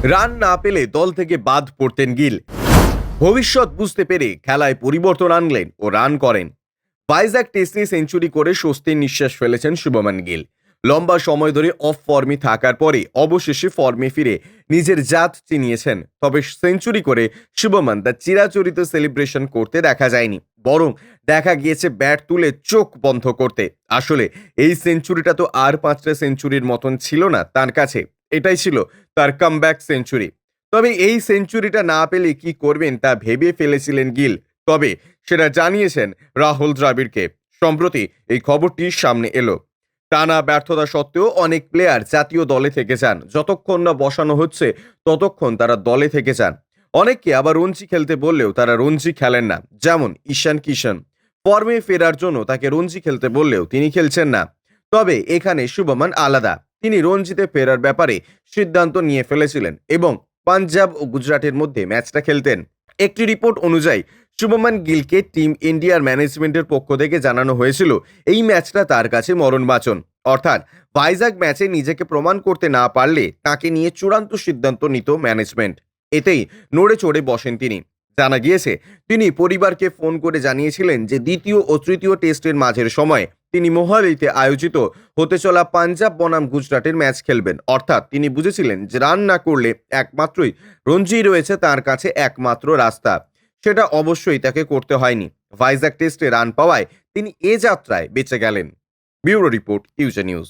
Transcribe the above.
Run না পেলে দল থেকে বাদ পড়তেন গিল। ভবিষ্যৎ বুঝতে পেরে খেলায় পরিবর্তন আনলেন ও রান করেন। ভাইজ্যাক টেস্টে সেঞ্চুরি করে স্বস্তির নিঃশ্বাস ফেলেছেন শুভমান গিল। লম্বা সময় ধরে অফ ফর্মে থাকার পরে অবশেষে ফর্মে ফিরে নিজের জাত চিনিয়েছেন। তবে সেঞ্চুরি করে শুভমান তার চিরাচরিত সেলিব্রেশন করতে দেখা যায়নি, বরং দেখা গিয়েছে ব্যাট তুলে চোখ বন্ধ করতে। আসলে এই সেঞ্চুরিটা তো আর 5টা সেঞ্চুরির মতন ছিল না তার কাছে, এটাই ছিল তার কামব্যাক সেঞ্চুরি। তবে এই সেঞ্চুরিটা না পেলে কি করবেন তা ভেবে ফেলেছিলেন গিল। তবে সেটা জানিয়েছেন রাহুল দ্রাবিড়কে। সম্প্রতি এই খবরটি সামনে এলো। টানা ব্যর্থতা সত্ত্বেও অনেক প্লেয়ার জাতীয় দলে থেকে যান, যতক্ষণ না বসানো হচ্ছে ততক্ষণ তারা দলে থেকে যান। অনেককে আবার রঞ্জি খেলতে বললেও তারা রঞ্জি খেলেন না, যেমন ঈশান কিষান। ফর্মে ফেরার জন্য তাকে রঞ্জি খেলতে বললেও তিনি খেলছেন না। তবে এখানে শুভমান আলাদা, তিনি রঞ্জিতে ফেরার ব্যাপারে সিদ্ধান্ত নিয়ে ফেলেছিলেন এবং পাঞ্জাব ও গুজরাটের মধ্যে ম্যাচটা খেলতেন। একটি রিপোর্ট অনুযায়ী শুভমান গিলকে টিম ইন্ডিয়ার ম্যানেজমেন্টের পক্ষ থেকে জানানো হয়েছিল এই ম্যাচটা তার কাছে মরণবাচন। অর্থাৎ ভাইজাগ ম্যাচে নিজেকে প্রমাণ করতে না পারলে তাকে নিয়ে চূড়ান্ত সিদ্ধান্ত নিত ম্যানেজমেন্ট। এতেই নড়ে চড়ে বসেন তিনি। জানা গিয়েছে তিনি পরিবারকে ফোন করে জানিয়েছিলেন যে দ্বিতীয় ও তৃতীয় টেস্টের মাঝের সময় তিনি মোহালিতে আয়োজিত হতে চলা পাঞ্জাব বনাম গুজরাটের ম্যাচ খেলবেন। অর্থাৎ তিনি বুঝেছিলেন যে রান না করলে একমাত্রই রঞ্জি রয়েছে তার কাছে একমাত্র রাস্তা। সেটা অবশ্যই তাকে করতে হয়নি। ভাইজাগ টেস্টে রান পাওয়ায় তিনি এ যাত্রায় বেঁচে গেলেন। ব্যুরো রিপোর্ট, ইউজে নিউজ।